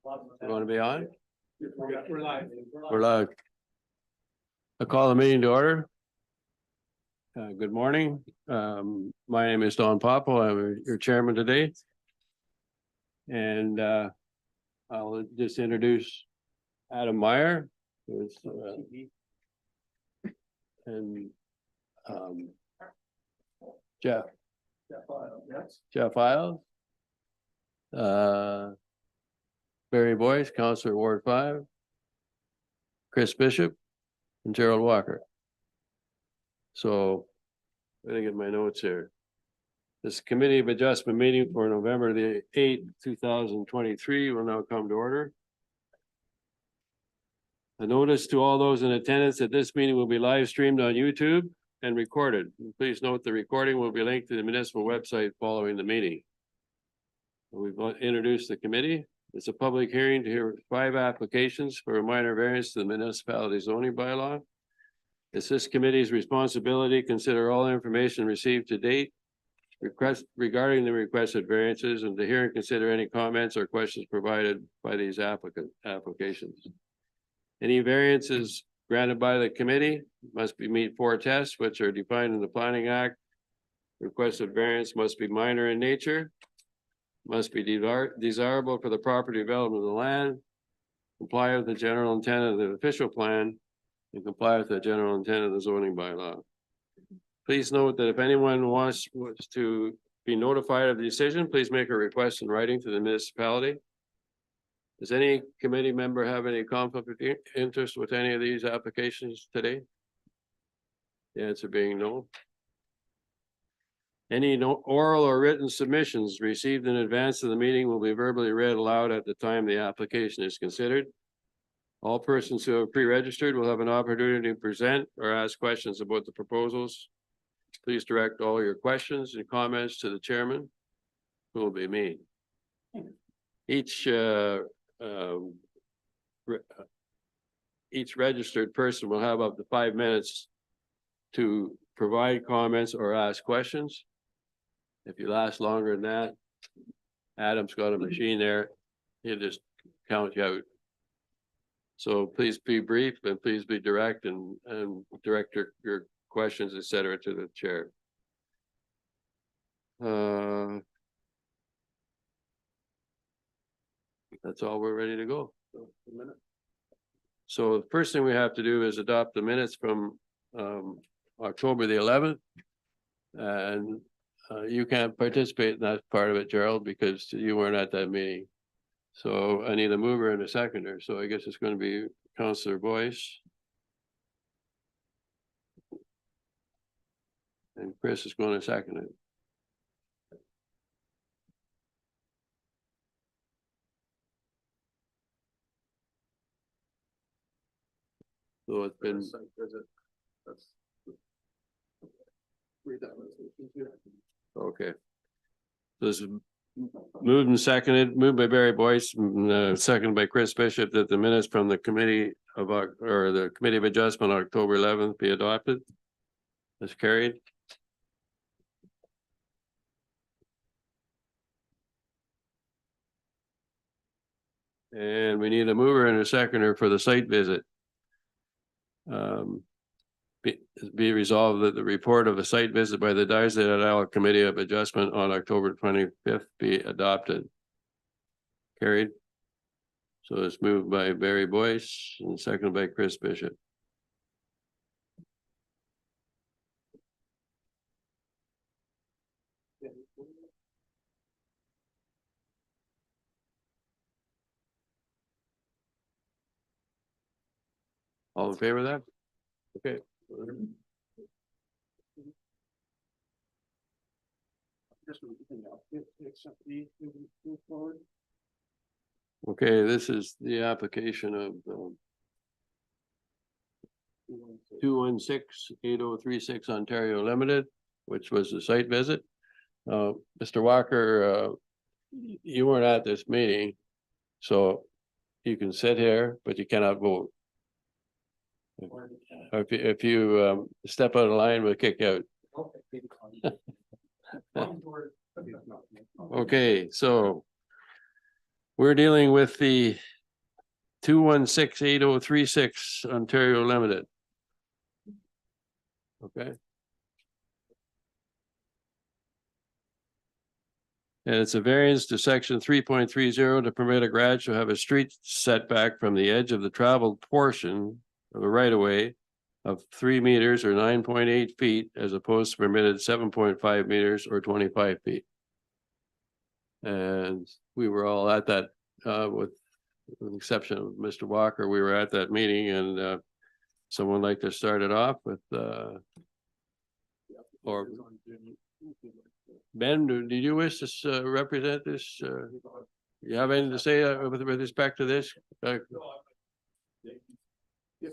We're going to be on? We're live. We're live. I call the meeting to order. Good morning. My name is Don Popple. I'm your chairman today. And I'll just introduce Adam Meyer. Who's, and Jeff Isles. Barry Boyce, Councillor Ward 5. Chris Bishop and Gerald Walker. So I'm gonna get my notes here. This Committee of Adjustment meeting for November the 8th, 2023 will now come to order. A notice to all those in attendance that this meeting will be live streamed on YouTube and recorded. Please note the recording will be linked to the municipal website following the meeting. We've introduced the committee. It's a public hearing to hear 5 applications for a minor variance to the municipality zoning bylaw. It's this committee's responsibility to consider all information received to date, regarding the requested variances, and to hear and consider any comments or questions provided by these applications. Any variances granted by the committee must meet 4 tests, which are defined in the Planning Act. Requested variance must be minor in nature, must be desirable for the property development of the land, comply with the general intent of the official plan, and comply with the general intent of the zoning bylaw. Please note that if anyone wants to be notified of the decision, please make a request in writing to the municipality. Does any committee member have any conflict of interest with any of these applications today? The answer being no. Any oral or written submissions received in advance of the meeting will be verbally read aloud at the time the application is considered. All persons who have pre-registered will have an opportunity to present or ask questions about the proposals. Please direct all your questions and comments to the chairman, who will be me. Each registered person will have up to 5 minutes to provide comments or ask questions. If you last longer than that, Adam's got a machine there. He'll just count you out. So please be brief and please be direct and direct your questions, etc., to the chair. That's all we're ready to go. So the first thing we have to do is adopt the minutes from October the 11th. And you can't participate in that part of it, Gerald, because you weren't at that meeting. So I need a mover and a seconder. So I guess it's going to be Councillor Boyce. And Chris is going to second it. So it's been. Okay. So this is moved and seconded, moved by Barry Boyce, seconded by Chris Bishop, that the minutes from the Committee of Adjustment on October 11th be adopted. That's carried. And we need a mover and a seconder for the site visit. Be resolved that the report of a site visit by the Dyson et al. Committee of Adjustment on October 25th be adopted. Carried. So it's moved by Barry Boyce and seconded by Chris Bishop. All in favor of that? Okay. Okay, this is the application of 216-8036 Ontario Limited, which was the site visit. Mr. Walker, you weren't at this meeting, so you can sit here, but you cannot vote. If you step out of line, we'll kick you out. Okay, so We're dealing with the 2168036 Ontario Limited. Okay. And it's a variance to section 3.30 to permit a garage to have a street setback from the edge of the traveled portion of a right of way of 3 meters or 9.8 feet as opposed to permitted 7.5 meters or 25 feet. And we were all at that, with the exception of Mr. Walker, we were at that meeting, and someone like to start it off with, or Ben, did you wish to represent this? You have anything to say with respect to this?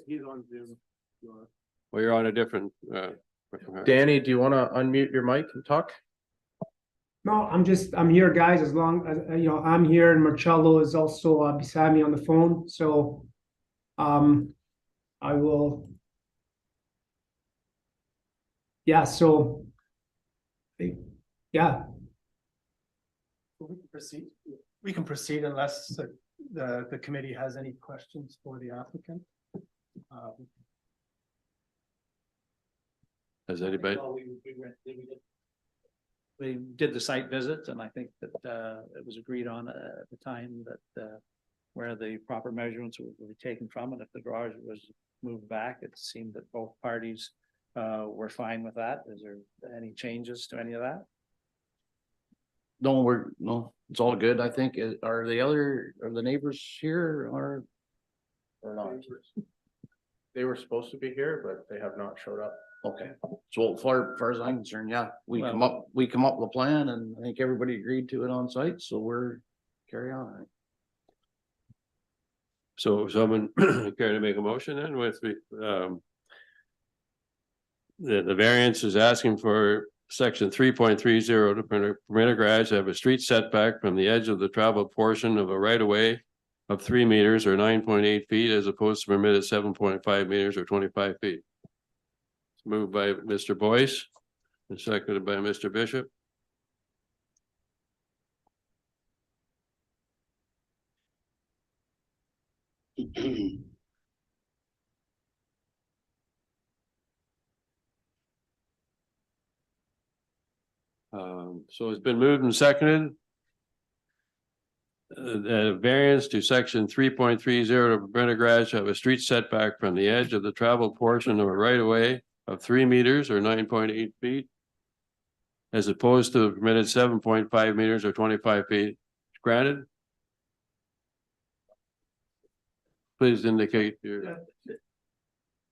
He's on Zoom. Well, you're on a different. Danny, do you want to unmute your mic and talk? No, I'm here, guys, as long as, I'm here, and Marcello is also beside me on the phone, so I will. Yeah, so yeah. We can proceed. We can proceed unless the committee has any questions for the applicant. Has anybody? We did the site visit, and I think that it was agreed on at the time that where the proper measurements were taken from, and if the garage was moved back, it seemed that both parties were fine with that. Is there any changes to any of that? No, it's all good. I think. Are the neighbors here or not? They were supposed to be here, but they have not showed up. Okay, so far as I'm concerned, yeah, we come up with a plan, and I think everybody agreed to it on site, so we're carry on. So someone care to make a motion then with the variance is asking for section 3.30 to permit a garage to have a street setback from the edge of the traveled portion of a right of way of 3 meters or 9.8 feet as opposed to permitted 7.5 meters or 25 feet. It's moved by Mr. Boyce and seconded by Mr. Bishop. So it's been moved and seconded. The variance to section 3.30 to permit a garage to have a street setback from the edge of the traveled portion of a right of way of 3 meters or 9.8 feet. As opposed to the permitted 7.5 meters or 25 feet. Granted. Please indicate your.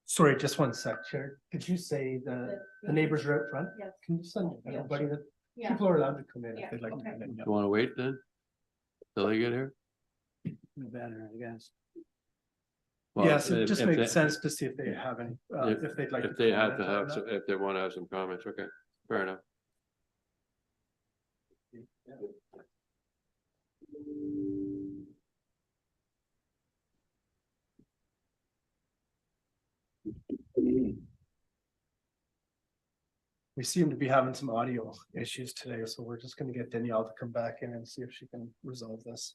Sorry, just one sec, Chair. Could you say the neighbors are out front? Yes. Can you send everybody that Yeah. people are allowed to come in Yeah, if they'd like to okay. come in? You want to wait then? Till they get here? Better, I guess. Well, Yes, it just if they- makes sense to see if they have any, if they'd like. If they have to comment on have, that. if they want to have some comments, okay, fair enough. We seem to be having some audio issues today, so we're just gonna get Danielle to come back in and see if she can resolve this.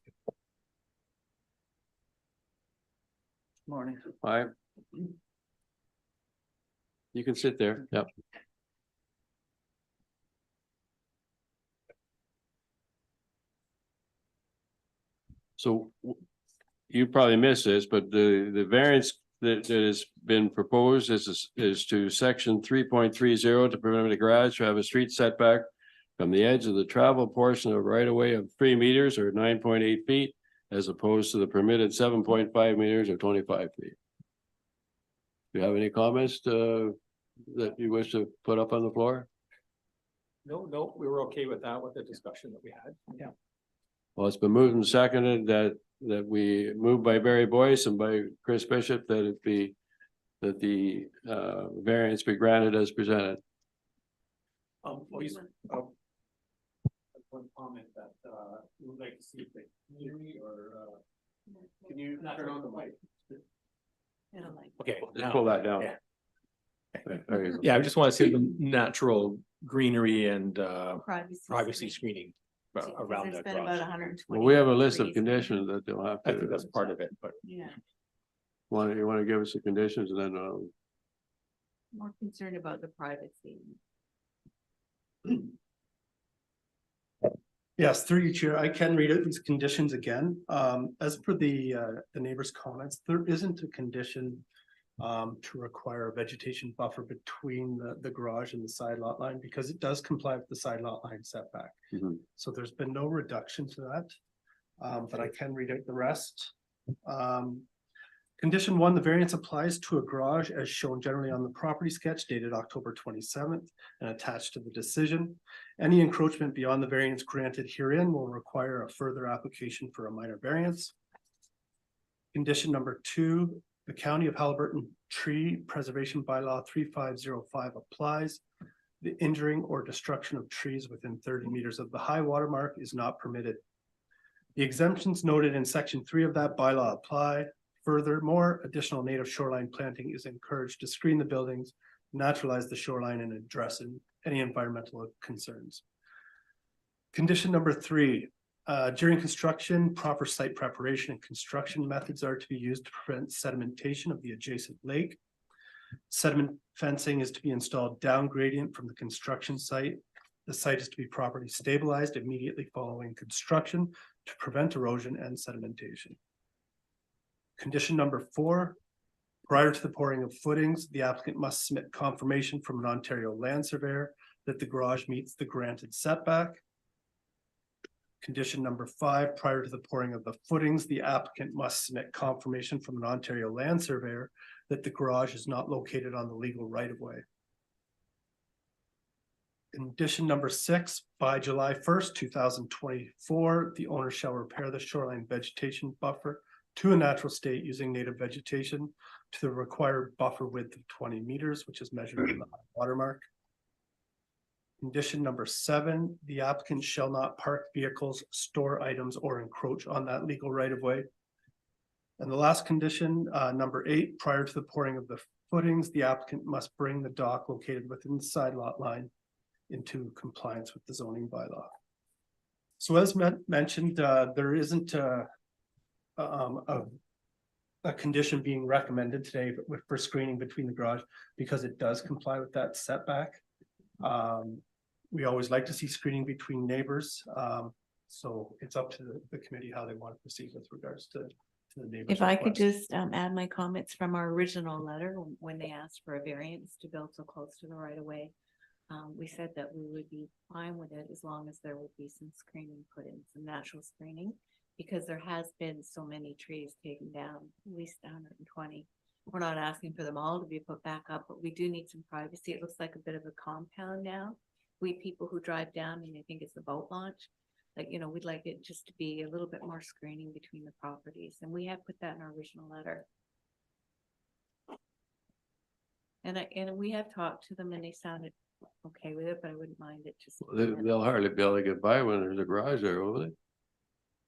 Morning. All right. You can sit there, yep. So you probably missed this, but the variance that has been proposed is to section 3.30 to permit a garage to have a street setback from the edge of the travel portion of right of way of 3 meters or 9.8 feet as opposed to the permitted 7.5 meters or 25 feet. Do you have any comments that you wish to put up on the floor? No, we were okay with that, with the discussion that we had. Yeah. Well, it's been moved and seconded that we moved by Barry Boyce and by Chris Bishop that the variance be granted as presented. Please, one comment that we would like to see if the community or can you turn on the mic? Okay. Just pull that down. Yeah. There you go. Yeah, I just want to see the natural greenery and privacy Privacy. screening. around There's that been about garage. 120. Well, we have a list of trees. conditions that they'll have I think to, that's part of it, but Yeah, you want to give us the conditions and then, more concerned about the privacy. Yes, through you, Chair, I can read out these conditions again. As per the neighbor's comments, there isn't a condition to require a vegetation buffer between the garage and the side lot line because it does comply with the side lot line setback. Mhm. So there's been no reduction to that. But I can read out the rest. Condition 1, the variance applies to a garage as shown generally on the property sketch dated October 27th and attached to the decision. Any encroachment beyond the variance granted herein will require a further application for a minor variance. Condition number 2, the County of Halliburton Tree Preservation Bylaw 3505 applies. The injuring or destruction of trees within 30 meters of the high water mark is not permitted. The exemptions noted in section 3 of that bylaw apply. Furthermore, additional native shoreline planting is encouraged to screen the buildings, naturalize the shoreline, and address any environmental concerns. Condition number 3, during construction, proper site preparation and construction methods are to be used to prevent sedimentation of the adjacent lake. Sediment fencing is to be installed down gradient from the construction site. The site is to be properly stabilized immediately following construction to prevent erosion and sedimentation. Condition number 4, prior to the pouring of footings, the applicant must submit confirmation from an Ontario land surveyor that the garage meets the granted setback. Condition number 5, prior to the pouring of the footings, the applicant must submit confirmation from an Ontario land surveyor that the garage is not located on the legal right of way. Condition number 6, by July 1st, 2024, the owner shall repair the shoreline vegetation buffer to a natural state using native vegetation to the required buffer width of 20 meters, which is measured in the high water mark. Condition number 7, the applicant shall not park vehicles, store items, or encroach on that legal right of way. And the last condition, number 8, prior to the pouring of the footings, the applicant must bring the dock located within the side lot line into compliance with the zoning bylaw. So as mentioned, there isn't a condition being recommended today for screening between the garage because it does comply with that setback. We always like to see screening between neighbors. So it's up to the committee how they want to proceed with regards to the neighbors. If I could request. just add my comments from our original letter, when they asked for a variance to build so close to the right of way. We said that we would be fine with it as long as there would be some screening put in, some natural screening. Because there has been so many trees taken down, at least 120. We're not asking for them all to be put back up, but we do need some privacy. It looks like a bit of a compound now. We people who drive down and they think it's a boat launch, like, you know, we'd like it just to be a little bit more screening between the properties. And we have put that in our original letter. And we have talked to them and they sounded okay with it, but I wouldn't mind it just. they'll hardly be able to get by when there's a garage there, will they?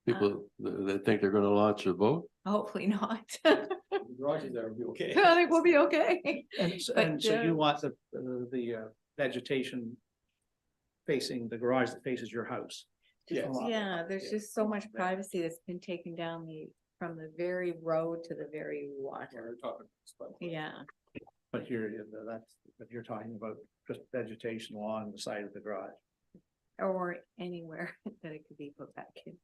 People that think they're gonna launch a boat? Hopefully not. the garages there will be okay. I think we'll be okay. And so But, you want the vegetation facing the garage that faces your house. Yes. Yeah, there's just so much privacy that's been taken down from the very road to the very water. We're talking about- Yeah, But here, but you're talking about just vegetation along the side of the garage. or anywhere that it could be put back in.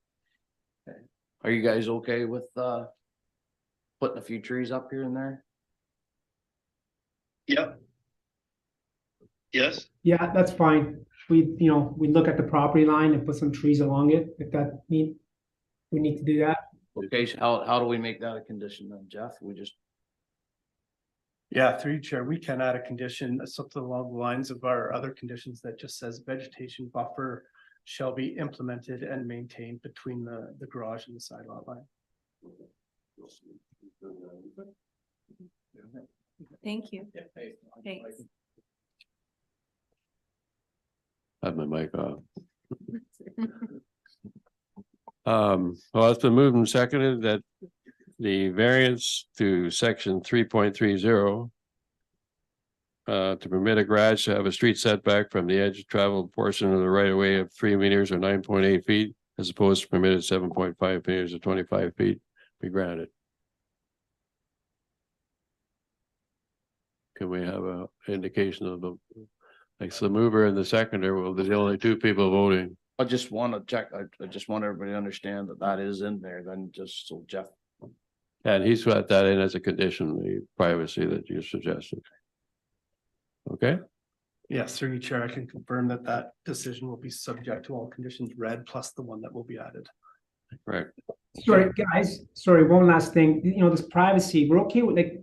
Are you guys okay with putting a few trees up here and there? Yep. Yes, Yeah, that's fine. We look at the property line and put some trees along it, if we need to do that. Okay, so how do we make that a condition then, Jeff? We just, Yeah, through you, Chair, we can add a condition, something along the lines of our other conditions that just says vegetation buffer shall be implemented and maintained between the garage and the side lot line. Thank you. Yeah, hey, Thanks. Have my mic off. Well, it's been moved and seconded that the variance to section 3.30 to permit a garage to have a street setback from the edge of travel portion of the right of way of 3 meters or 9.8 feet, as opposed to permitted 7.5 meters or 25 feet, be granted. Can we have a indication of the, like, the mover and the seconder, well, there's only two people voting. I just want to check, I just want everybody to understand that that is in there, then just so Jeff. And he's got that in as a condition, the privacy that you suggested. Okay, Yes, through you, Chair, I can confirm that that decision will be subject to all conditions read plus the one that will be added. right. Sorry, guys, sorry, one last thing, you know, this privacy, we're okay with like,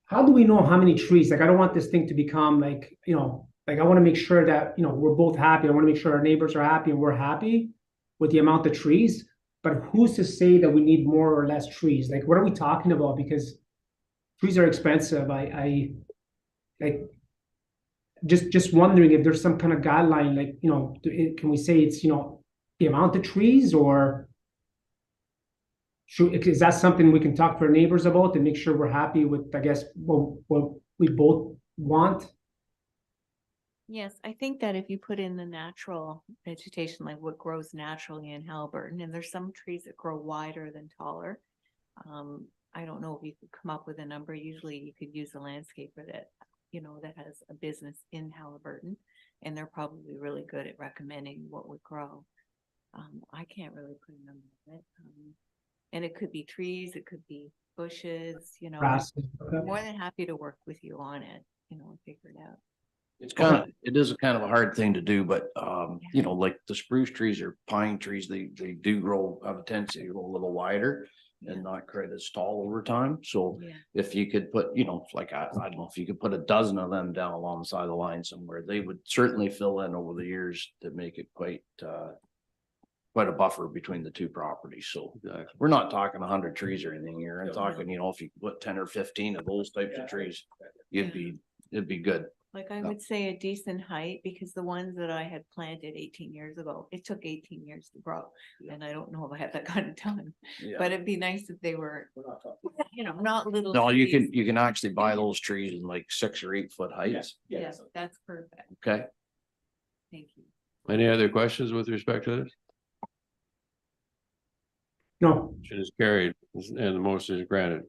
how do we know how many trees? Like, I don't want this thing to become like, you know, like, I want to make sure that, you know, we're both happy. I want to make sure our neighbors are happy and we're happy with the amount of trees. But who's to say that we need more or less trees? Like, what are we talking about? Because trees are expensive. I like, just wondering if there's some kind of guideline, like, you know, can we say it's, you know, the amount of trees, or is that something we can talk to our neighbors about and make sure we're happy with, I guess, what we both want? Yes, I think that if you put in the natural vegetation, like what grows naturally in Halliburton, and there's some trees that grow wider than taller. I don't know if you could come up with a number. Usually you could use a landscaper that, you know, that has a business in Halliburton, and they're probably really good at recommending what would grow. I can't really put a number on it. And it could be trees, it could be bushes, you know, Grass. I'm more than happy to work with you on it, you know, and figure it out. It's kind of, it is a kind of a hard thing to do, but, you know, like the spruce trees or pine trees, they do grow, have a tendency to grow a little wider and not quite as tall over time. So Yeah. if you could put, you know, like, I don't know, if you could put a dozen of them down along the side of the line somewhere, they would certainly fill in over the years to make it quite a buffer between the two properties. So we're not talking 100 trees or anything here. I'm talking, you know, if you put 10 or 15 of those types of trees, it'd be good. Like I would say a decent height, because the ones that I had planted 18 years ago, it took 18 years to grow. Yeah. And I don't know if I had that kind of time, Yeah. but it'd be nice if they were, you know, not little. No, you trees. can actually buy those trees in like 6 or 8 foot heights. Yes, that's perfect. Okay. Thank you. Any other questions with respect to this? No, Motion is carried and the motion is granted.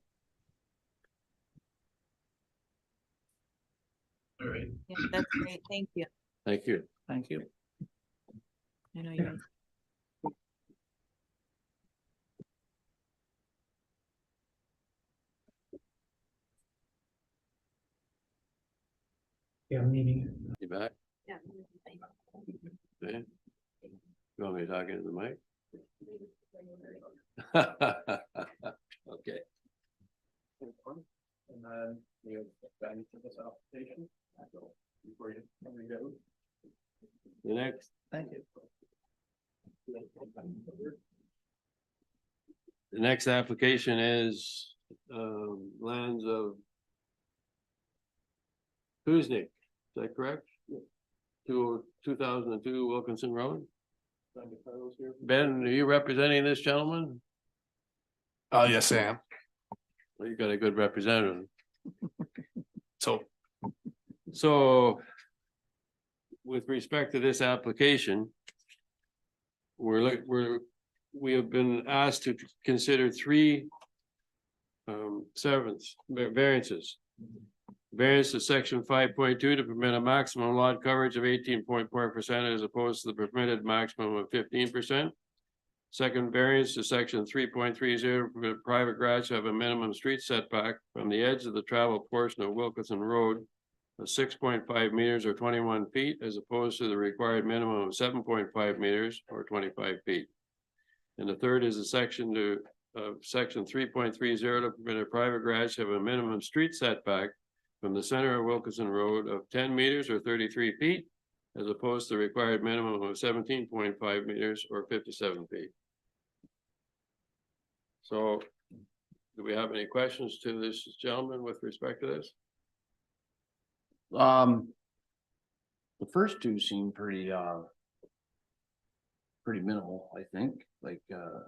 All right, Yeah, that's great. Thank you. thank you. Thank you. I know you guys. yeah, meeting. You back? Yeah. Okay. You want me to talk into the mic? Okay. And then you back to this application. Before you go. The next, Thank you. the next application is lands of Kuznick, is that correct? 2002 Wilkinson Road. Ben, are you representing this gentleman? Yes, I am. Well, you got a good representative. So With respect to this application, we have been asked to consider 3 variances. Variance to section 5.2 to permit a maximum lot coverage of 18.4% as opposed to the permitted maximum of 15%. Second variance to section 3.30 permit private garage to have a minimum street setback from the edge of the travel portion of Wilkinson Road of 6.5 meters or 21 feet as opposed to the required minimum of 7.5 meters or 25 feet. And the third is a section 3.30 to permit a private garage to have a minimum street setback from the center of Wilkinson Road of 10 meters or 33 feet as opposed to the required minimum of 17.5 meters or 57 feet. So do we have any questions to this gentleman with respect to this? The first 2 seem pretty minimal, I think, like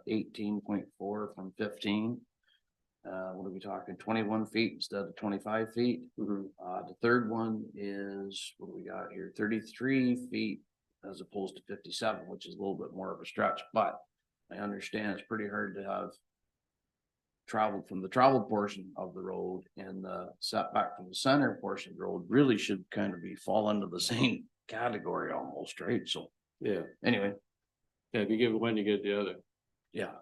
18.4 from 15. what are we talking, 21 feet instead of 25 feet? The third one is, what do we got here, 33 feet as opposed to 57, which is a little bit more of a stretch, but I understand it's pretty hard to have traveled from the travel portion of the road, and the setback from the center portion of the road really should kind of be fall into the same category almost, right? So Yeah, anyway, yeah, if you give one, you get the other. yeah.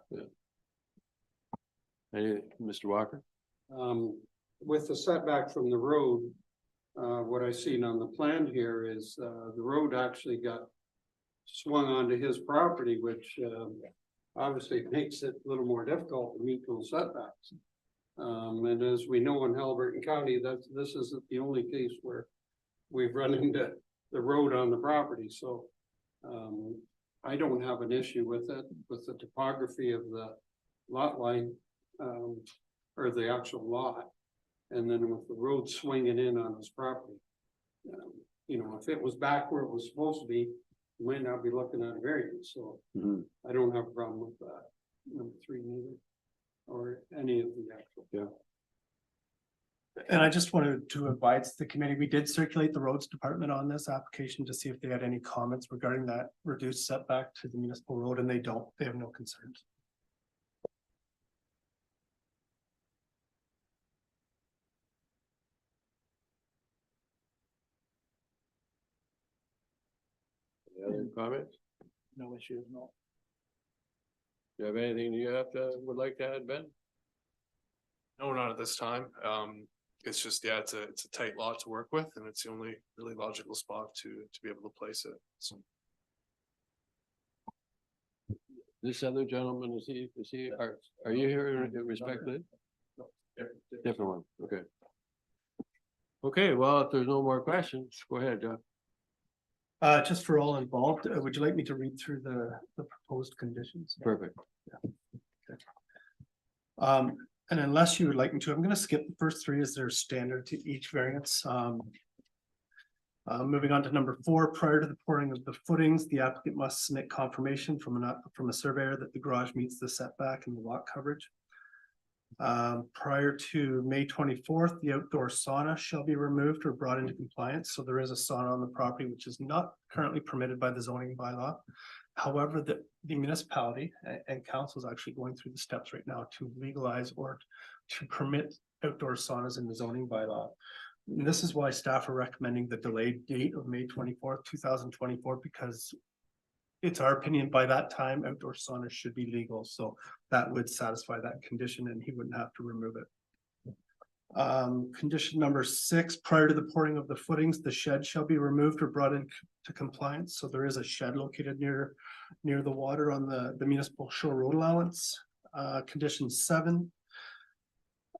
Mr. Walker? With the setback from the road, what I seen on the plan here is, the road actually got swung onto his property, which, obviously makes it a little more difficult to meet those setbacks. And as we know in Halliburton County, this isn't the only case where we've run into the road on the property, so, I don't have an issue with it, with the topography of the lot line, or the actual lot. And then with the road swinging in on his property. You know, if it was back where it was supposed to be, we might not be looking at a variance, so I don't have a problem with that. Number 3 neither, or any of the actual. And I just wanted to advise the committee, we did circulate the roads department on this application to see if they had any comments regarding that reduced setback to the municipal road, and they don't, they have no concerns. Any other comments? No issues, no. Do you have anything you would like to add, Ben? No, not at this time. It's just, yeah, it's a tight lot to work with, and it's the only really logical spot to be able to place it. So This other gentleman, is he, are you here in respect to it? Different one, okay. Okay, well, if there's no more questions, go ahead, John. Just for all involved, would you like me to read through the proposed conditions? Perfect. And unless you would like me to, I'm gonna skip the first 3 as they're standard to each variance. Moving on to number 4, prior to the pouring of the footings, the applicant must submit confirmation from a surveyor that the garage meets the setback and the lot coverage. Prior to May 24th, the outdoor sauna shall be removed or brought into compliance. So there is a sauna on the property, which is not currently permitted by the zoning bylaw. However, the municipality and council is actually going through the steps right now to legalize or to permit outdoor saunas in the zoning bylaw. And this is why staff are recommending the delayed date of May 24th, 2024, because it's our opinion by that time outdoor saunas should be legal. So that would satisfy that condition and he wouldn't have to remove it. Condition number 6, prior to the pouring of the footings, the shed shall be removed or brought into compliance. So there is a shed located near the water on the municipal shore road allowance. Condition 7.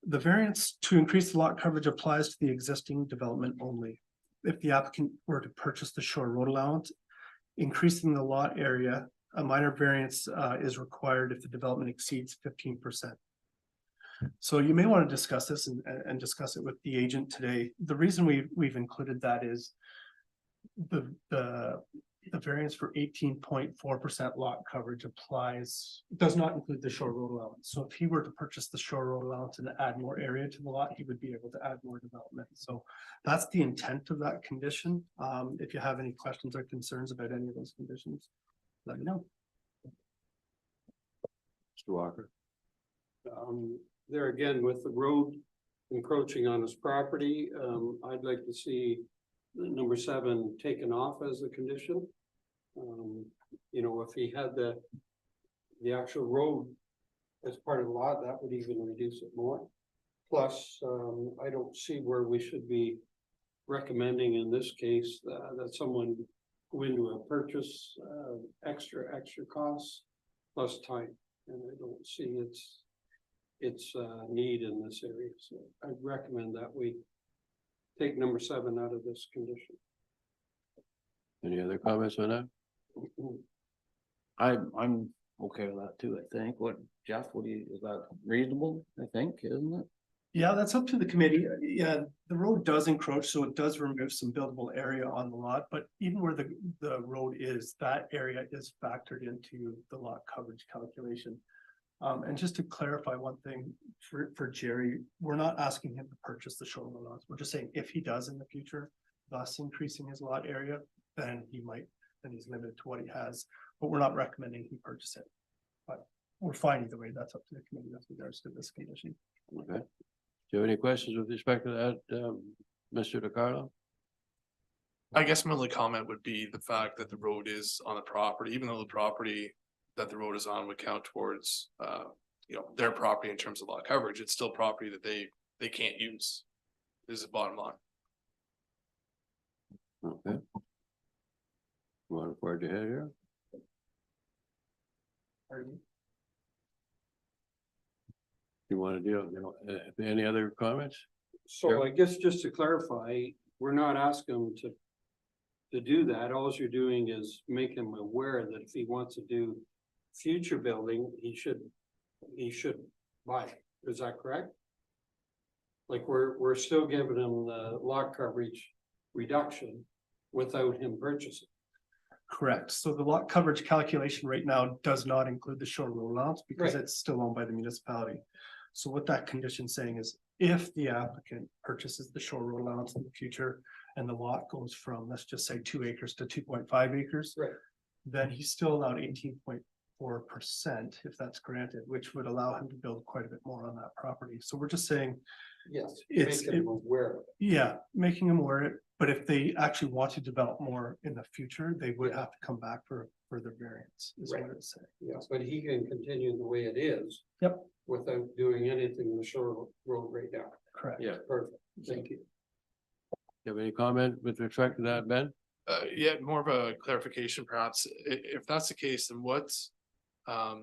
The variance to increase the lot coverage applies to the existing development only. If the applicant were to purchase the shore road allowance, increasing the lot area, a minor variance is required if the development exceeds 15%. So you may want to discuss this and discuss it with the agent today. The reason we've included that is the variance for 18.4% lot coverage does not include the shore road allowance. So if he were to purchase the shore road allowance and add more area to the lot, he would be able to add more development. So that's the intent of that condition. If you have any questions or concerns about any of those conditions, let me know. Mr. Walker. There again, with the road encroaching on his property, I'd like to see number 7 taken off as a condition. You know, if he had the actual road as part of the lot, that would even reduce it more. Plus, I don't see where we should be recommending in this case that someone go into a purchase, extra costs plus time, and I don't see its need in this area. So I'd recommend that we take number 7 out of this condition. Any other comments on that? I'm okay with that too, I think. Jeff, is that reasonable? I think, isn't it? Yeah, that's up to the committee. Yeah, the road does encroach, so it does remove some buildable area on the lot, but even where the road is, that area is factored into the lot coverage calculation. And just to clarify one thing for Jerry, we're not asking him to purchase the shoreline lots. We're just saying if he does in the future, thus increasing his lot area, then he's limited to what he has. But we're not recommending he purchase it. But we're fine either way. That's up to the committee with regards to this condition. Okay. Do you have any questions with respect to that, Mr. DeCarlo? I guess my only comment would be the fact that the road is on the property, even though the property that the road is on would count towards, their property in terms of lot coverage, it's still property that they can't use. Is the bottom line. Okay. You want to forward your head here? You want to any other comments? So I guess just to clarify, we're not asking him to do that. All you're doing is make him aware that if he wants to do future building, he should buy it. Is that correct? Like we're still giving him the lot coverage reduction without him purchasing. Correct. So the lot coverage calculation right now does not include the shore road allowance because Right. it's still owned by the municipality. So what that condition saying is if the applicant purchases the shore road allowance in the future and the lot goes from, let's just say 2 acres to 2.5 acres. Right. Then he's still allowed 18.4% if that's granted, which would allow him to build quite a bit more on that property. So we're just saying, Yes. It's- Make him aware of it. yeah, making them aware, but if they actually want to develop more in the future, they would have to come back for further variance, is what Right. it's saying. Yes, but he can continue the way it is. Yep. Without doing anything in the shore road right now. Correct. Yeah. Perfect. Thank you. You have any comment with respect to that, Ben? Yeah, more of a clarification perhaps. If that's the case, then what's, I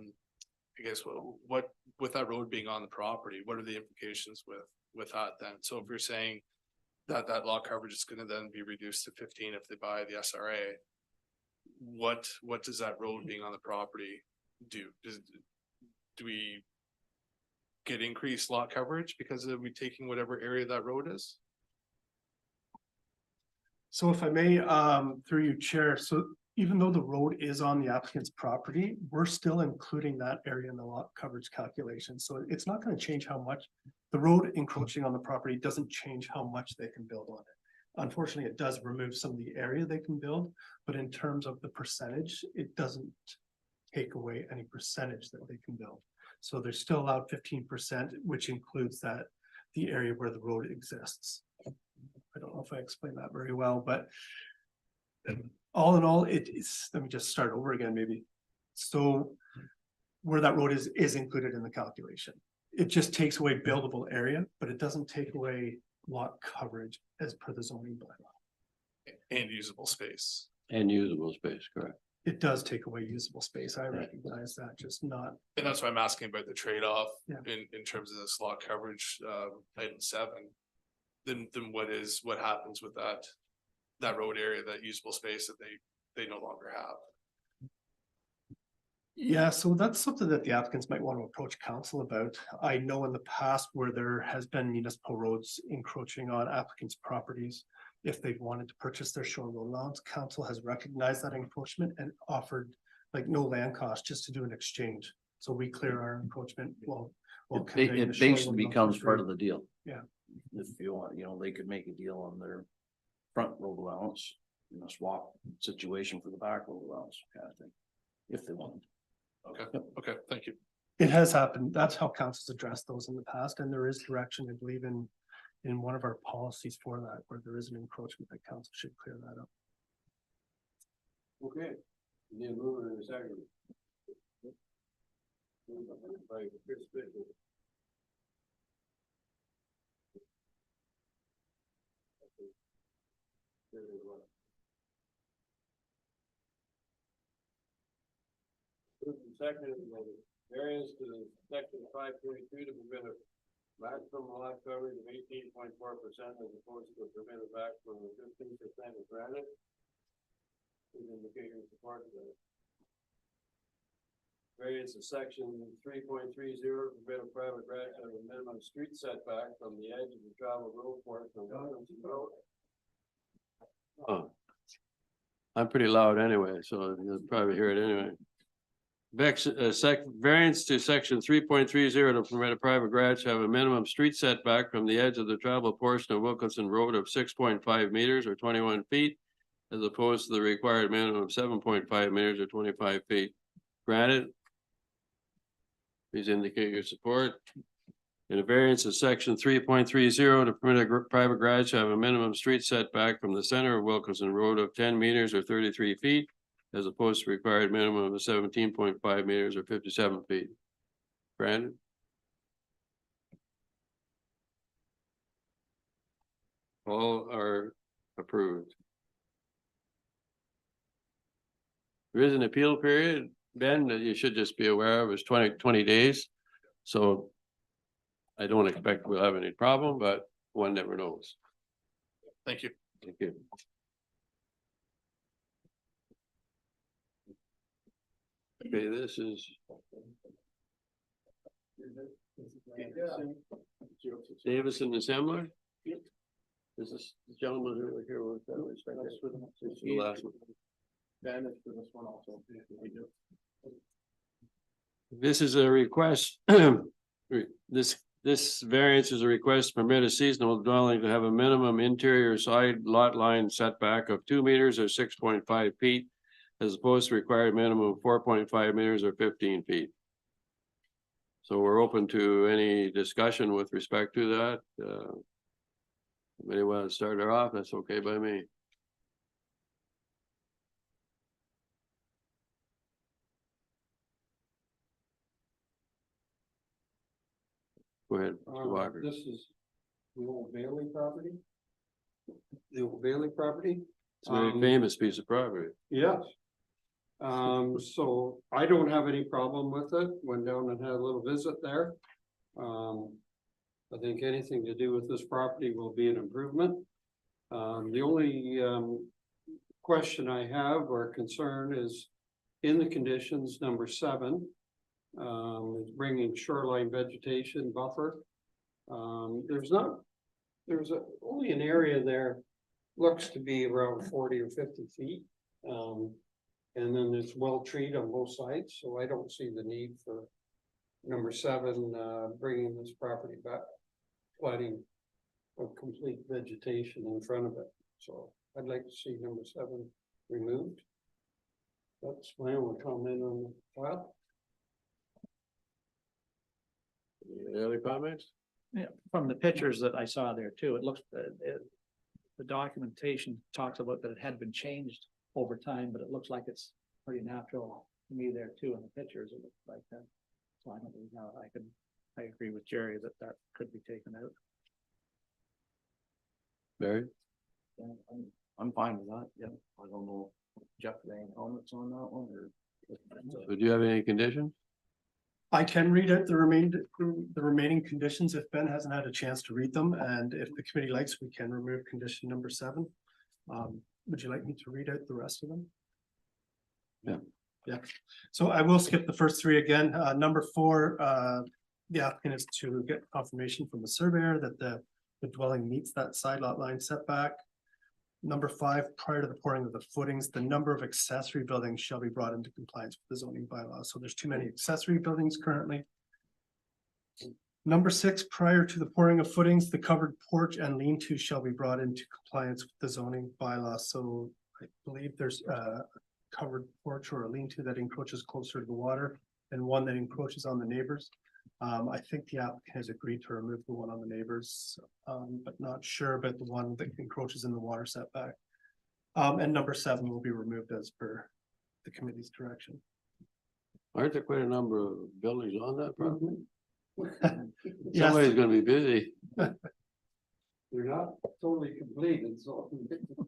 guess, what, with that road being on the property, what are the implications with that then? So if you're saying that lot coverage is gonna then be reduced to 15 if they buy the SRA, what does that road being on the property do? Do we get increased lot coverage because of we taking whatever area that road is? So if I may, through you, Chair, so even though the road is on the applicant's property, we're still including that area in the lot coverage calculation. So it's not gonna change how much, the road encroaching on the property doesn't change how much they can build on it. Unfortunately, it does remove some of the area they can build, but in terms of the percentage, it doesn't take away any percentage that they can build. So they're still allowed 15%, which includes the area where the road exists. I don't know if I explained that very well, but all in all, let me just start over again, maybe. So where that road is included in the calculation. It just takes away buildable area, but it doesn't take away lot coverage as per the zoning bylaw. And usable space. And usable space, correct? It does take away usable space. I recognize that, just not. And that's why I'm asking about the trade-off Yeah. in terms of this lot coverage, item 7. Then what happens with that road area, that usable space that they no longer have? Yeah, so that's something that the applicants might want to approach council about. I know in the past where there has been municipal roads encroaching on applicants' properties. If they've wanted to purchase their shore road allowance, council has recognized that encroachment and offered like no land cost just to do an exchange. So we clear our encroachment. It basically becomes part of the deal. Yeah. If you want, they could make a deal on their front road allowance, swap situation for the back road allowance kind of thing, if they want. Okay, thank you. It has happened. That's how councils addressed those in the past, and there is direction, I believe, in one of our policies for that, where there is an encroachment that council should clear that up. Okay. Need a mover in a second. By Chris Bickle. Second, variance to section 522 to permit a maximum lot coverage of 18.4% as opposed to a permitted maximum of 15% is granted. Is indicating support for that. Variance to section 3.30 permit a private right of a minimum street setback from the edge of the travel road portion of Williamson Road. Oh. I'm pretty loud anyway, so you'll probably hear it anyway. Variance to section 3.30 to permit a private garage to have a minimum street setback from the edge of the travel portion of Wilkinson Road of 6.5 meters or 21 feet, as opposed to the required minimum of 7.5 meters or 25 feet. Granted. Please indicate your support. And a variance of section 3.30 to permit a private garage to have a minimum street setback from the center of Wilkinson Road of 10 meters or 33 feet, as opposed to required minimum of 17.5 meters or 57 feet. Brandon? All are approved. There is an appeal period, Ben, that you should just be aware of. It's 20 days. So I don't expect we'll have any problem, but one never knows. Thank you. Thank you. Okay, this is. Davison Assembler? Is this the gentleman over here with that? This is the last one. This is a request. This variance is a request to permit a seasonal dwelling to have a minimum interior side lot line setback of 2 meters or 6.5 feet, as opposed to required minimum of 4.5 meters or 15 feet. So we're open to any discussion with respect to that. Anybody want to start her off? That's okay by me. Go ahead, Mr. Walker. This is the old Bailey property. The old Bailey property. It's a very famous piece of property. Yes. So I don't have any problem with it. Went down and had a little visit there. I think anything to do with this property will be an improvement. The only question I have or concern is in the conditions, number 7. Is bringing shoreline vegetation buffer. There's only an area there, looks to be around 40 or 50 feet. And then it's well treated on both sides, so I don't see the need for number 7, bringing this property back, planting of complete vegetation in front of it. So I'd like to see number 7 removed. That's my only comment on the file. Any other comments? Yeah, from the pictures that I saw there too, it looks, the documentation talks about that it had been changed over time, but it looks like it's pretty natural to me there too in the pictures. It looks like that. So I don't really know. I agree with Jerry that that could be taken out. Barry? Yeah, I'm fine with that, yeah. I don't know, Jeff, any comments on that one or? So do you have any conditions? I can read out the remaining conditions if Ben hasn't had a chance to read them, and if the committee likes, we can remove condition number 7. Would you like me to read out the rest of them? Yeah. Yeah, so I will skip the first 3 again. Number 4, the applicant is to get confirmation from the surveyor that the dwelling meets that side lot line setback. Number 5, prior to the pouring of the footings, the number of accessory buildings shall be brought into compliance with the zoning bylaw. So there's too many accessory buildings currently. Number 6, prior to the pouring of footings, the covered porch and lean-to shall be brought into compliance with the zoning bylaw. So I believe there's a covered porch or a lean-to that encroaches closer to the water and one that encroaches on the neighbors. I think the applicant has agreed to remove the one on the neighbors, but not sure about the one that encroaches in the water setback. And number 7 will be removed as per the committee's direction. Aren't there quite a number of buildings on that property? Yes. Somebody's gonna be busy. They're not totally completed, so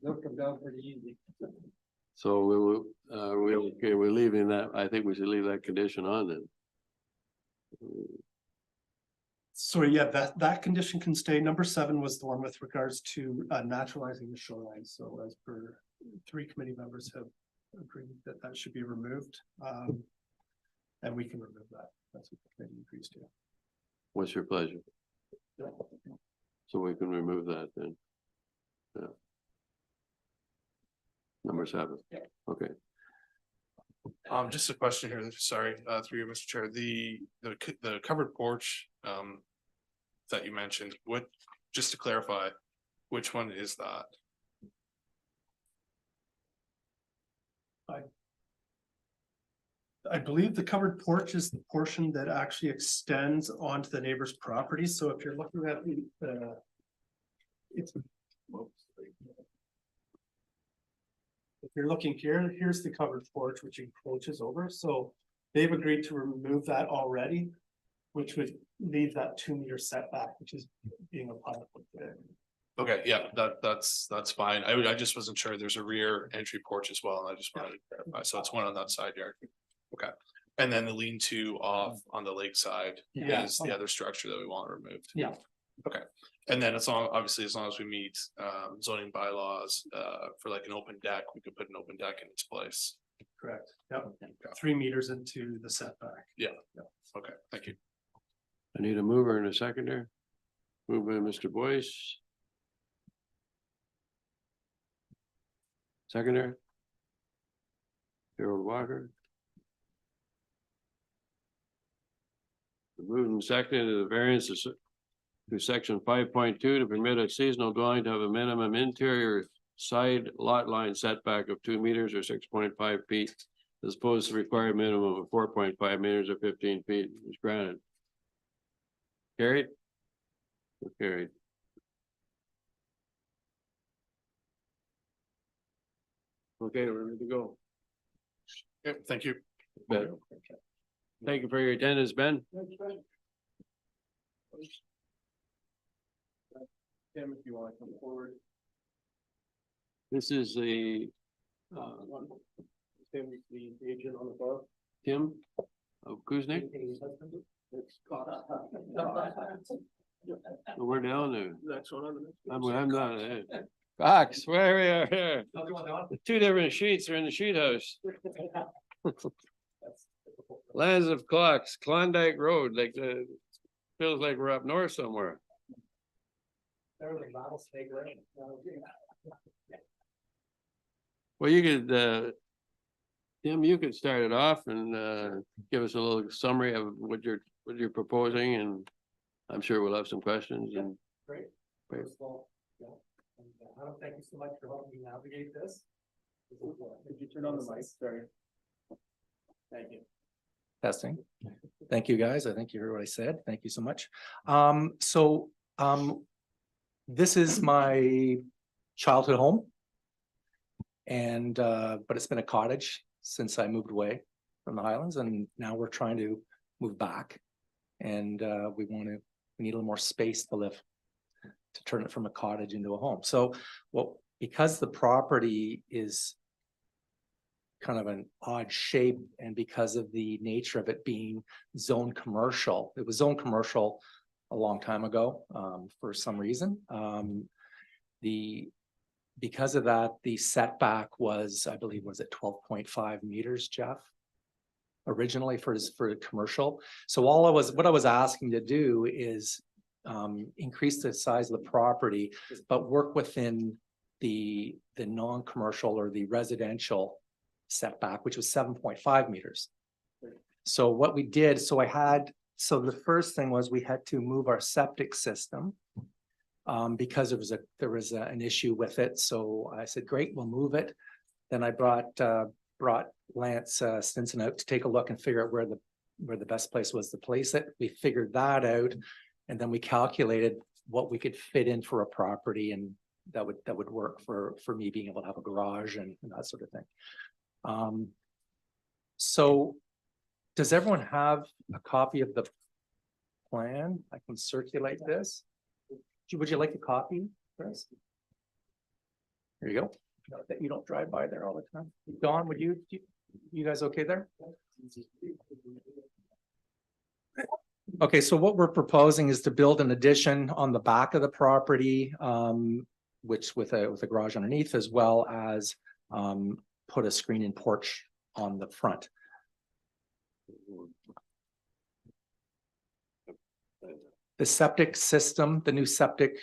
they'll come down pretty easy. So we will, we're leaving that. I think we should leave that condition on then. So yeah, that condition can stay. Number 7 was the one with regards to naturalizing the shoreline. So as per 3 committee members have agreed that that should be removed. And we can remove that. That's what the committee agrees to. What's your pleasure? So we can remove that then. Yeah. Number 7. Yeah. Okay. Just a question here, sorry, through you, Mr. Chair, the covered porch, that you mentioned, just to clarify, which one is that? I believe the covered porch is the portion that actually extends onto the neighbor's property, so if you're looking at the. It's. If you're looking here, here's the covered porch which encroaches over, so they've agreed to remove that already. Which would leave that 2 meter setback, which is being applied. Okay, yeah, that's fine. I just wasn't sure. There's a rear entry porch as well, and I just wanted to clarify. So it's one on that side yard. Okay, and then the lean-to off on the lake side Yeah. is the other structure that we want removed. Yeah. Okay, and then obviously, as long as we meet zoning bylaws for like an open deck, we could put an open deck in its place. Correct, yep, 3 meters into the setback. Okay, thank you. I need a mover and a seconder. Moved by Mr. Boyce. Seconder. Harold Walker. Moved and seconded the variances to section 5.2 to permit a seasonal dwelling to have a minimum interior side lot line setback of 2 meters or 6.5 feet. As opposed to required minimum of 4.5 meters or 15 feet is granted. Carried? Carried. Okay, we're ready to go. Okay, thank you. Ben. Thank you for your attendance, Ben. Tim, if you want to come forward. This is the Tim, the agent on the bar. Tim of Kuznick. We're down there. Next one on the. I'm not. Cox, where we are here. The two different sheets are in the sheet house. Lands of Clocks, Klondike Road, like feels like we're up north somewhere. Well, you could, Tim, you could start it off and give us a little summary of what you're proposing, and I'm sure we'll have some questions and. Great. Great. First of all, yeah, and Adam, thank you so much for helping me navigate this. Could you turn on the mic? Sorry. Thank you. Testing. Thank you, guys. I think you heard what I said. Thank you so much. This is my childhood home. And, but it's been a cottage since I moved away from the Highlands, and now we're trying to move back. And we need a little more space to live, to turn it from a cottage into a home. So because the property is kind of an odd shape, and because of the nature of it being zone commercial, it was zone commercial a long time ago for some reason. Because of that, the setback was, I believe, was it 12.5 meters, Jeff? Originally for commercial. So what I was asking to do is increase the size of the property, but work within the non-commercial or the residential setback, which was 7.5 meters. So what we did, so the first thing was we had to move our septic system because there was an issue with it. So I said, great, we'll move it. Then I brought Lance Stinson out to take a look and figure out where the best place was to place it. We figured that out, and then we calculated what we could fit in for a property, and that would work for me being able to have a garage and that sort of thing. So does everyone have a copy of the plan? I can circulate this. Would you like a copy, Chris? Here you go. That you don't drive by there all the time. Don, would you guys okay there? Okay, so what we're proposing is to build an addition on the back of the property, which with a garage underneath, as well as put a screen-in porch on the front. The septic system, the new septic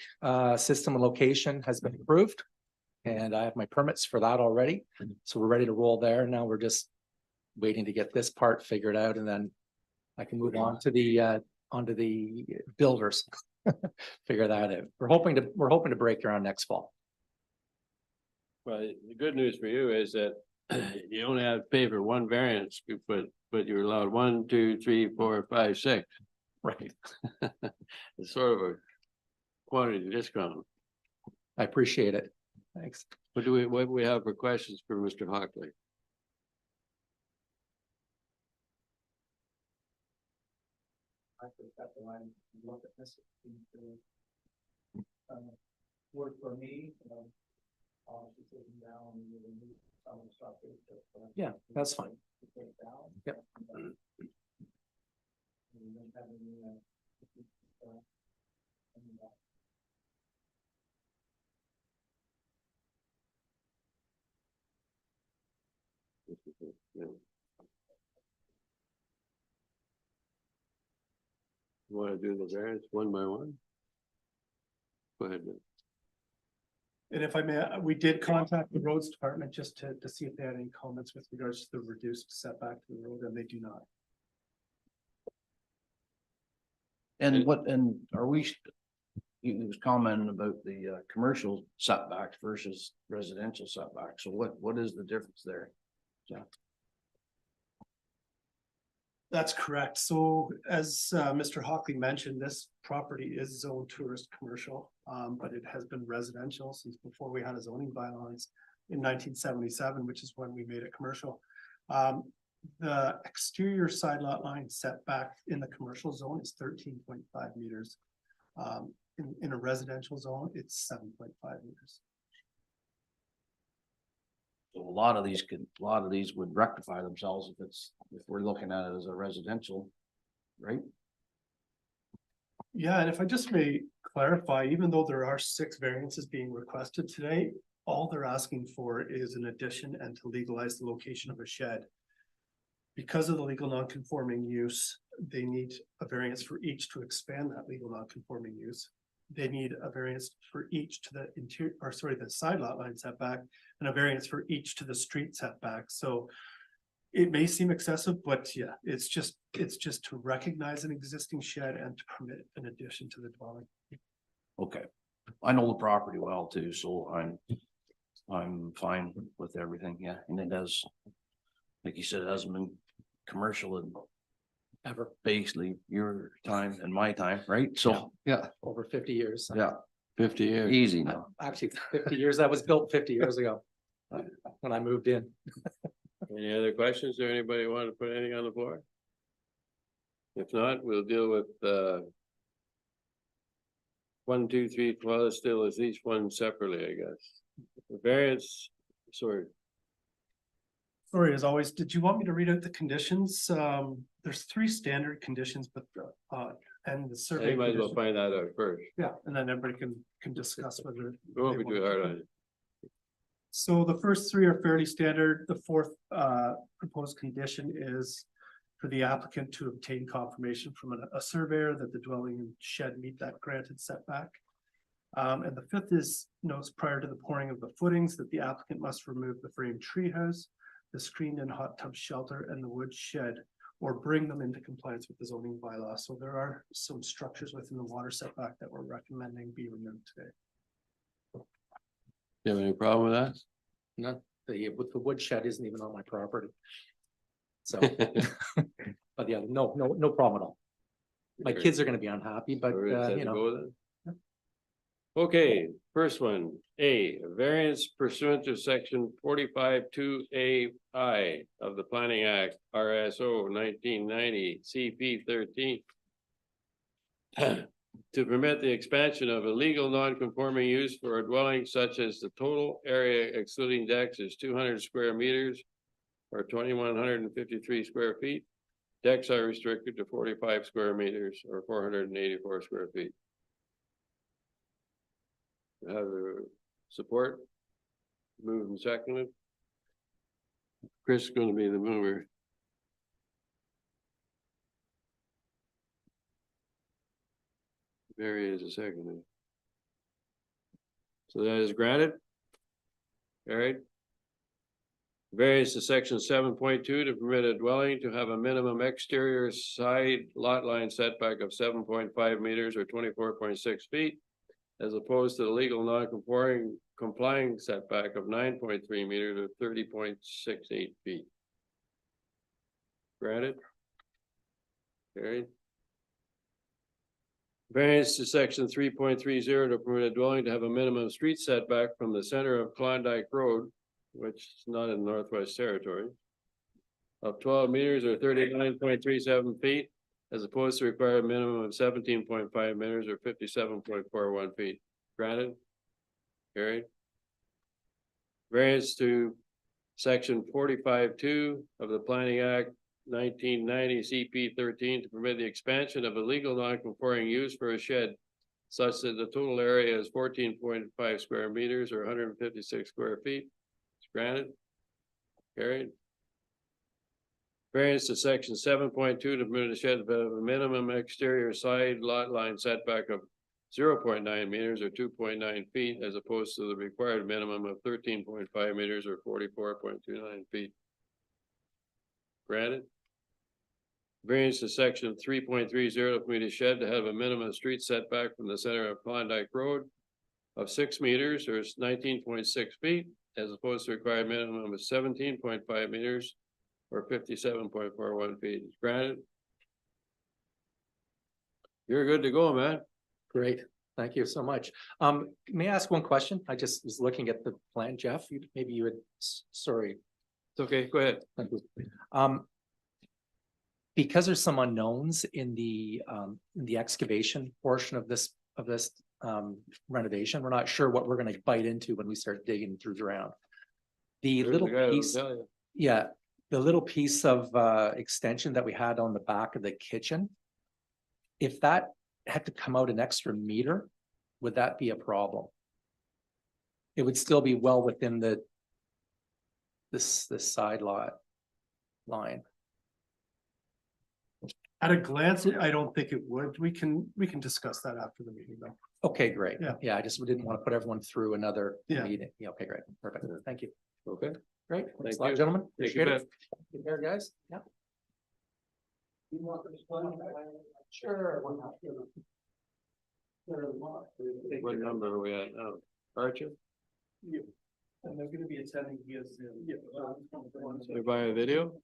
system and location has been approved, and I have my permits for that already. So we're ready to roll there. Now we're just waiting to get this part figured out and then I can move on to onto the builders. Figure that out. We're hoping to break ground next fall. Well, the good news for you is that you only have to pay for one variance, but you're allowed 1, 2, 3, 4, 5, 6. Right. It's sort of a quantity discount. I appreciate it. Thanks. What do we have for questions for Mr. Hockley? I think that's the line, look at this. Work for me, obviously taking down some structures. Yeah, that's fine. Yep. Yeah. You want to do the variance one by one? Go ahead. Nick. And if I may, we did contact the roads department just to see if they had any comments with regards to the reduced setback to the road, and they do not. And are we, he was commenting about the commercial setbacks versus residential setbacks. So what is the difference there? Yeah. That's correct. So as Mr. Hockley mentioned, this property is zoned tourist commercial, but it has been residential since before we had a zoning bylaws in 1977, which is when we made it commercial. The exterior side lot line setback in the commercial zone is 13.5 meters. In a residential zone, it's 7.5 meters. So a lot of these would rectify themselves if we're looking at it as a residential, right? Yeah, and if I just may clarify, even though there are 6 variances being requested today, all they're asking for is an addition and to legalize the location of a shed. Because of the legal non-conforming use, they need a variance for each to expand that legal non-conforming use. They need a variance for each to the interior, or sorry, the side lot line setback, and a variance for each to the street setback. So it may seem excessive, but yeah, it's just to recognize an existing shed and to permit an addition to the dwelling. Okay. I know the property well too, so I'm fine with everything. Yeah, and it does, like you said, it hasn't been commercial in Ever. basically your time and my time, right? So, yeah, Over 50 years. yeah, 50 years. easy now. Actually, 50 years, that was built 50 years ago. When I moved in. Any other questions or anybody want to put anything on the floor? If not, we'll deal with 1, 2, 3, well, it's still is each one separately, I guess. The variance, sorry, Sorry, as always, did you want me to read out the conditions? There's 3 standard conditions, but and the you survey. might as well condition- find that out first. Yeah, and then everybody can discuss whether. We won't they be too want- hard on you. So the first 3 are fairly standard. The 4th proposed condition is for the applicant to obtain confirmation from a surveyor that the dwelling and shed meet that granted setback. And the 5th is notes prior to the pouring of the footings that the applicant must remove the framed treehouse, the screened in hot tub shelter, and the wood shed, or bring them into compliance with the zoning bylaw. So there are some structures within the water setback that we're recommending be removed today. You have any problem with that? No, the woodshed isn't even on my property. So, but yeah, no problem at all. My kids are gonna be unhappy, but Or is that you to know, go with it? Okay, first one, A variance pursuant to section 45(2)(a)(I) of the Planning Act, RSO 1990, CP 13. To permit the expansion of a legal non-conforming use for a dwelling such as the total area excluding decks is 200 square meters or 2,153 square feet. Decks are restricted to 45 square meters or 484 square feet. Have a support? Moved and seconded. Chris is going to be the mover. Barry is a second. So that is granted. All right. Variance to section 7.2 to permit a dwelling to have a minimum exterior side lot line setback of 7.5 meters or 24.6 feet. As opposed to the legal non-conforming complying setback of 9.3 meters or 30.68 feet. Granted. Carried. Variance to section 3.30 to permit a dwelling to have a minimum street setback from the center of Klondike Road, which is not in Northwest Territory, of 12 meters or 39.37 feet, as opposed to require a minimum of 17.5 meters or 57.41 feet. Granted. Carried. Variance to section 45.2 of the Planning Act 1990 CP 13 to permit the expansion of a legal non-conforming use for a shed such that the total area is 14.5 square meters or 156 square feet. It's granted. Carried. Variance to section 7.2 to permit a shed of a minimum exterior side lot line setback of 0.9 meters or 2.9 feet as opposed to the required minimum of 13.5 meters or 44.29 feet. Granted. Variance to section 3.30 to permit a shed to have a minimum street setback from the center of Klondike Road of 6 meters or 19.6 feet as opposed to required minimum of 17.5 meters or 57.41 feet. Is granted. You're good to go, man. Great, thank you so much. May I ask one question? I just was looking at the plan, Jeff, maybe you had, sorry. It's okay, go ahead. Thank you. Because there's some unknowns in the excavation portion of this renovation, we're not sure what we're gonna bite into when we start digging through the ground. The There's little the guy that'll piece, tell you. yeah, the little piece of extension that we had on the back of the kitchen, if that had to come out an extra meter, would that be a problem? It would still be well within this side lot line. At a glance, I don't think it would. We can discuss that after the meeting though. Okay, great. Yeah. Yeah, I just didn't want to put everyone through another Yeah. meeting. Yeah, okay, great. Perfect. Thank you. Okay. Great. Thanks a Thank lot, you. gentlemen. Take Appreciate care. it. Take care, guys. Yeah. You want this one? Sure. why not? What number are we at now? Archer? And they're gonna be attending via Zoom. Yeah. Everybody a video?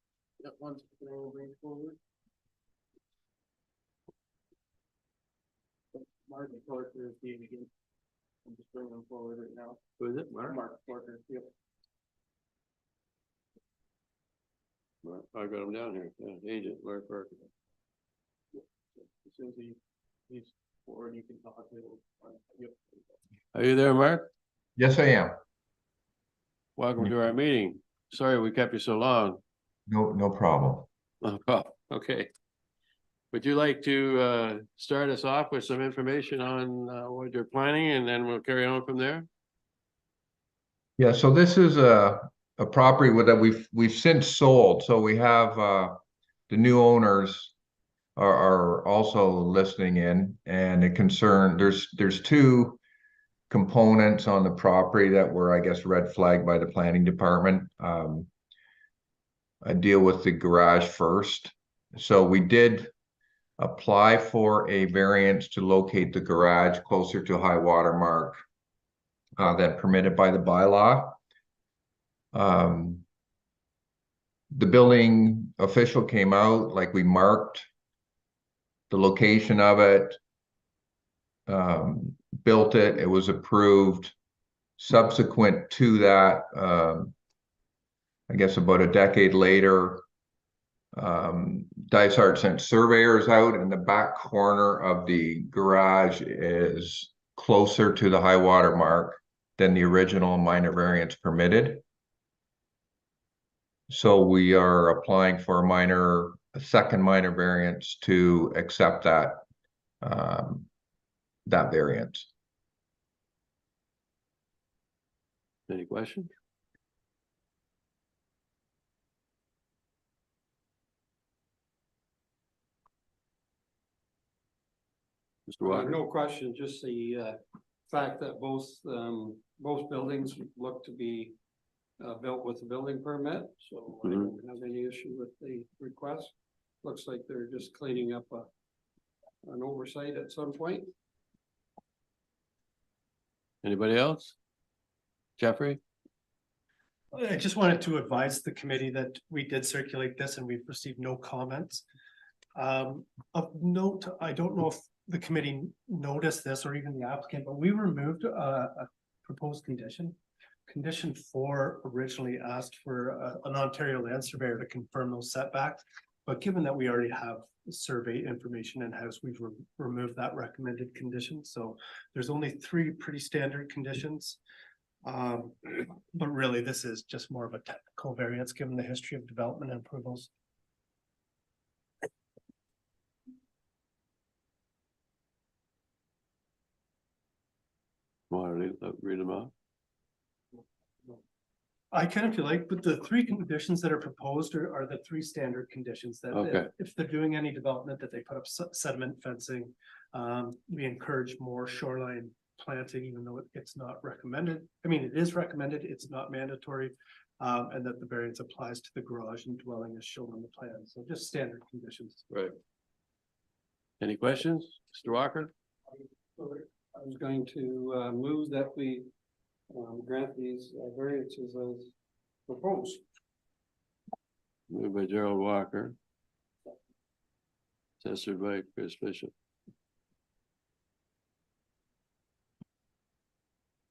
Martin Porter is being again. I'm just bringing them forward right now. Who is it? Mark? Mark Porter, yep. Mark, I got him down here. Yeah, agent, Mark Parker. As soon as he's forward, you can talk to him. Yep. Are you there, Mark? Yes, I am. Welcome to our meeting. Sorry we kept you so long. No problem. Oh, okay. Would you like to start us off with some information on what you're planning and then we'll carry on from there? Yeah, so this is a property that we've since sold. So we have the new owners are also listening in, and it concerned there's two components on the property that were, I guess, red flagged by the planning department. I deal with the garage first. So we did apply for a variance to locate the garage closer to high water mark than permitted by the bylaw. The building official came out, like we marked the location of it, built it, it was approved. Subsequent to that, I guess about a decade later, Dysart sent surveyors out, and the back corner of the garage is closer to the high water mark than the original minor variance permitted. So we are applying for a second minor variance to accept that variance. Any questions? Mr. Walker? No question, just the fact that both buildings look to be built with a building permit, so I don't have any issue with the request. Looks like they're just cleaning up an oversight at some point. Anybody else? Jeffrey? I just wanted to advise the committee that we did circulate this and we've received no comments. Of note, I don't know if the committee noticed this or even the applicant, but we removed a proposed condition. Condition 4 originally asked for an Ontario land surveyor to confirm those setbacks. But given that we already have survey information in-house, we've removed that recommended condition. So there's only 3 pretty standard conditions. But really, this is just more of a technical variance given the history of development and approvals. Want to read them out? I can if you like, but the 3 conditions that are proposed are the 3 standard conditions that Okay. if they're doing any development that they put up sediment fencing. We encourage more shoreline planting, even though it's not recommended. I mean, it is recommended, it's not mandatory. And that the variance applies to the garage and dwelling as shown on the plan. So just standard conditions. Right. Any questions, Mr. Walker? I was going to move that we grant these variances as proposed. Moved by Gerald Walker. Assessor by Chris Bishop.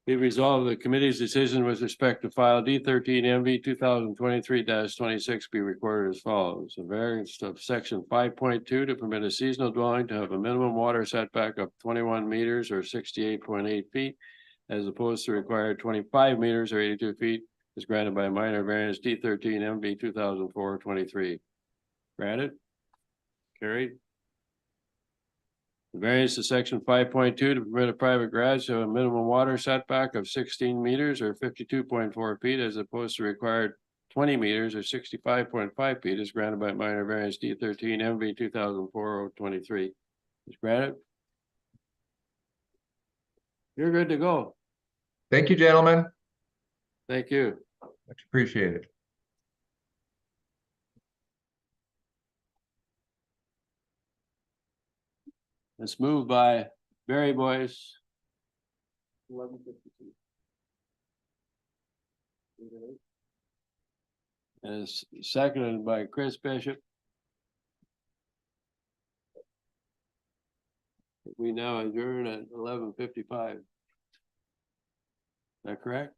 Be resolved, the committee's decision with respect to file D13 MV 2023-26 be recorded as follows. A variance of section 5.2 to permit a seasonal dwelling to have a minimum water setback of 21 meters or 68.8 feet, as opposed to required 25 meters or 82 feet, is granted by minor variance D13 MV 2004-23. Granted. Carried. The variance to section 5.2 to permit a private garage to have a minimum water setback of 16 meters or 52.4 feet, as opposed to required 20 meters or 65.5 feet, is granted by minor variance D13 MV 2004-23. Is granted. You're good to go. Thank you, gentlemen. Thank you. Much appreciated. It's moved by Barry Boyce. 11:52. And it's seconded by Chris Bishop. We now adjourn at 11:55. Is that correct?